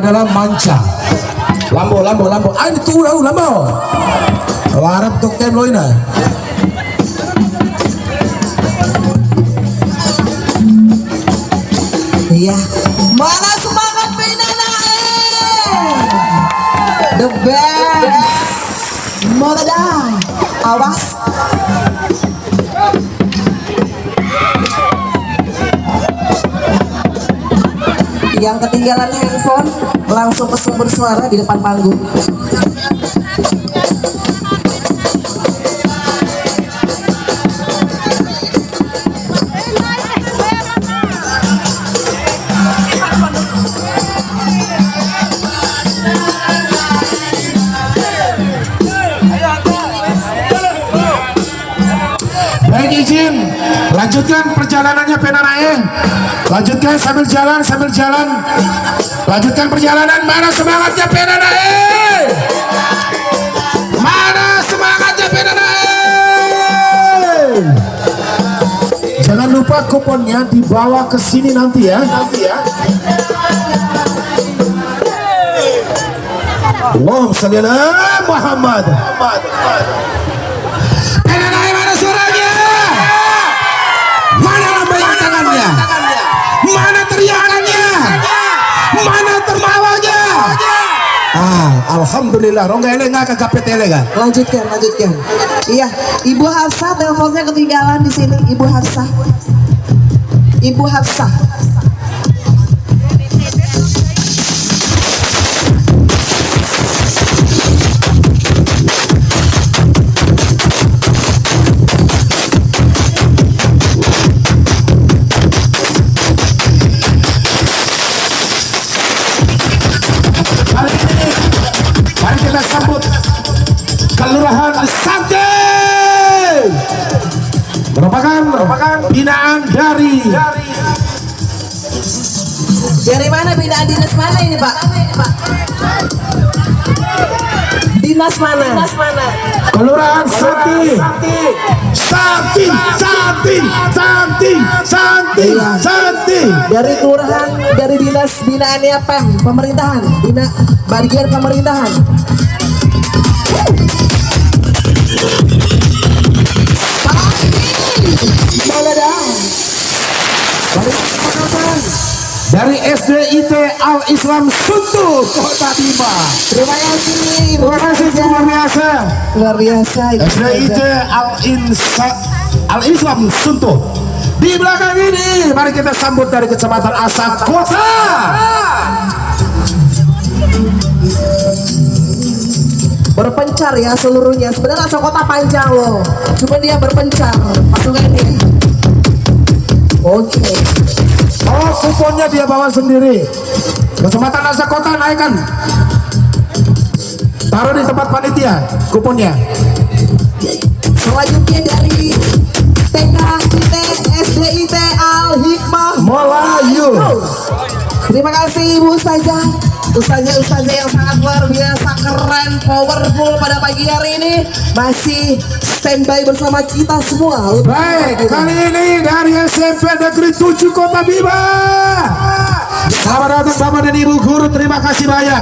adalah manca. Lambo. Ah ini tuh lambo. Warap tuk tem loina. Iya. Mana semangat Pinana? The best. Moda. Awas. Yang ketinggalan handphone langsung ke sumber suara di depan panggung. Baik, izin lanjutkan perjalanannya Penanae. Lanjutkan sambil jalan. Lanjutkan perjalanan. Mana semangatnya Penanae? Mana semangatnya Penanae? Jangan lupa kuponnya dibawa ke sini nanti ya. Allahumma shalli ala Muhammad. Penanae mana suaranya? Mana lambaian tangannya? Mana teriakannya? Mana termawanya? Alhamdulillah. Rongga ele nggak KPT ele kan? Lanjutkan. Iya, Ibu Hafsah teleponnya ketinggalan di sini. Ibu Hafsah. Mari kita sambut Kelurahan Santi. Merupakan binaan dari mana binaan dinas mana ini Pak? Dinas mana? Kelurahan Santi. Dari kelurahan, dari dinas binaannya PEM, pemerintahan, bagian pemerintahan. Dari SDIT Al Islam Suntuh Kota Bima. Terima kasih luar biasa. SDIT Al Islam Suntuh. Di belakang ini mari kita sambut dari Kecamatan Asak Kota. Berpencar ya seluruhnya. Sebenarnya Asak Kota panjang loh, cuma dia berpencar pasukannya. Oke. Oh, kuponnya dia bawa sendiri. Kecamatan Asak Kota naikkan. Taruh di tempat panitia kuponnya. Selanjutnya dari TKIT SDIT Al Hikmah Melayu. Terima kasih Ibu Ustazah yang sangat luar biasa, keren, powerful pada pagi hari ini. Masih standby bersama kita semua. Baik, kali ini dari SMP Negeri 7 Kota Bima. Selamat datang Bapak dan Ibu Guru, terima kasih banyak.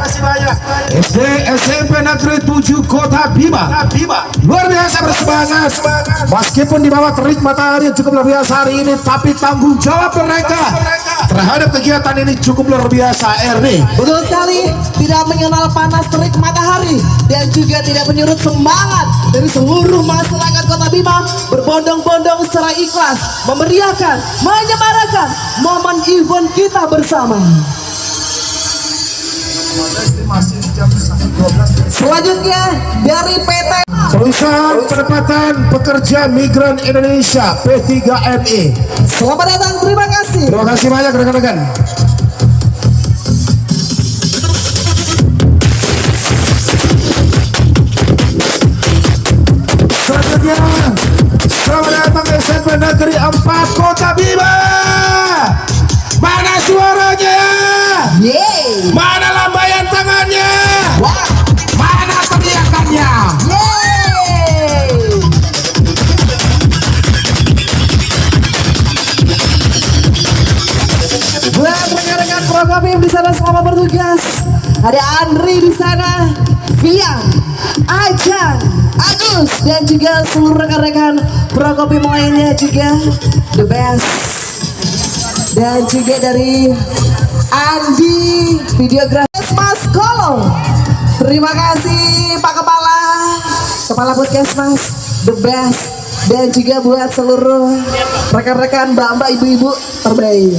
SMP Negeri 7 Kota Bima. Luar biasa bersemangat. Meskipun di bawah terik matahari yang cukup luar biasa hari ini, tapi tanggung jawab mereka terhadap kegiatan ini cukup luar biasa. Ernie, betul sekali, tidak mengenal panas terik matahari dan juga tidak menyurut semangat dari seluruh masyarakat Kota Bima berbondong-bondong secara ikhlas memeriahkan, menyemarakan momen event kita bersama. Selanjutnya dari PT Perusahaan Penempatan Pekerja Migran Indonesia P3MI. Selamat datang, terima kasih. Terima kasih banyak rekan-rekan. Selanjutnya, selamat datang ke SMP Negeri 4 Kota Bima. Mana suaranya? Yeay. Mana lambaian tangannya? Wah. Mana teriakannya? Yeay. Buat rekan-rekan program di sana, selamat bertugas. Ada Andri di sana, Fian, Ajan, Agus, dan juga seluruh rekan-rekan Prokopi lainnya juga the best. Dan juga dari Andi, videografer Mas Kolong. Terima kasih Pak Kepala Puskesmas, the best. Dan juga buat seluruh rekan-rekan mbak-mbak, ibu-ibu terbaik.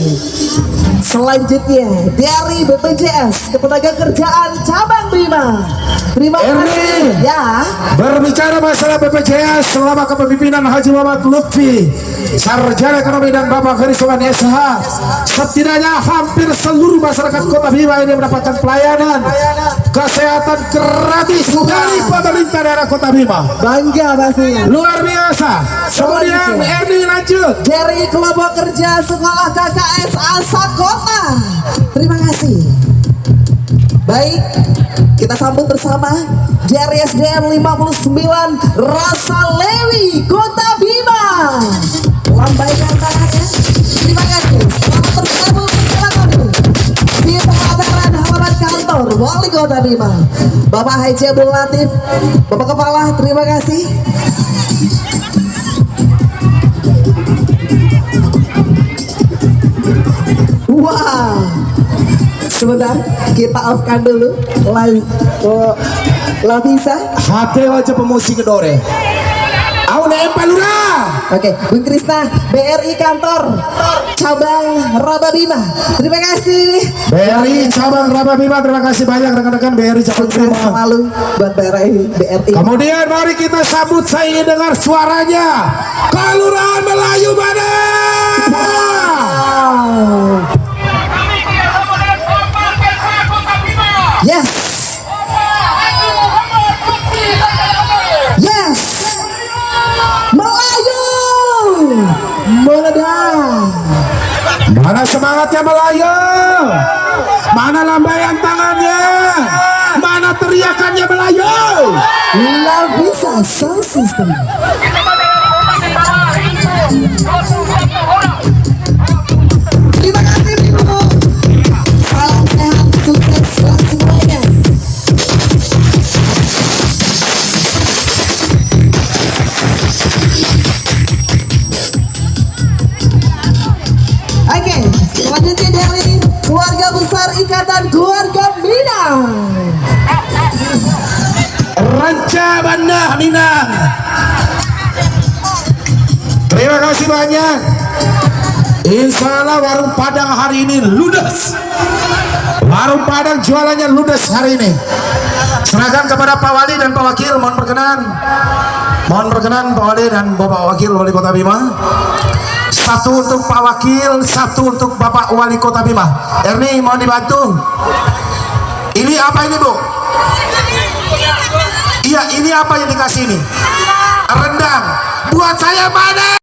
Selanjutnya dari BPJS Ketenagakerjaan Cabang Bima. Terima kasih ya. Berbicara masalah BPJS selama kepemimpinan Haji Muhammad Lutfi, Sarjana Ekonomi dan Bapak Ferisuman SH, setidaknya hampir seluruh masyarakat Kota Bima ini mendapatkan pelayanan kesehatan gratis dari pemerintah daerah Kota Bima. Bangga pastinya. Luar biasa. Kemudian Erni lanjut dari kelompok kerja sekolah KKS Asal Kota. Terima kasih. Baik, kita sambut bersama dari SDN 59 Rasa Lewi Kota Bima. Lambaikan tangannya. Terima kasih. Selamat bergabung bersama kami di pengadaran halaman kantor Wali Kota Bima. Bapak Haji Abdul Latif, Bapak Kepala, terima kasih. Wow, sebentar kita off-kan dulu. Lavisa. hati wajah pemusik kedore Auna Empalura. Oke, Bung Krisna, BRI Kantor Cabang Rababima. Terima kasih. BRI Cabang Rababima, terima kasih banyak rekan-rekan BRI Cabang Sukses Rababima. selalu buat BRI. Kemudian mari kita sambut, saya ingin dengar suaranya Kelurahan Melayu mana? Wow. Yes. Yes. Melayu. Meledak. Mana semangatnya Melayu? Mana lambaian tangannya? Mana teriakannya Melayu? Lavisa Sound System. Terima kasih Ibu. Salam sehat, sukses buat semuanya. Oke, selanjutnya dari keluarga besar Ikatan Keluarga Minang. Ranca Banda Minang. Terima kasih banyak. Insya Allah warung Padang hari ini ludes. Warung Padang jualannya ludes hari ini. Serahkan kepada Pak Wali dan Pak Wakil. Mohon berkenan Pak Wali dan Bapak Wakil Wali Kota Bima. Satu untuk Pak Wakil, satu untuk Bapak Wali Kota Bima. Erni mohon dibantu. Ini apa ini Bu? Iya, ini apa yang dikasih ini? Rendang. Buat saya mana?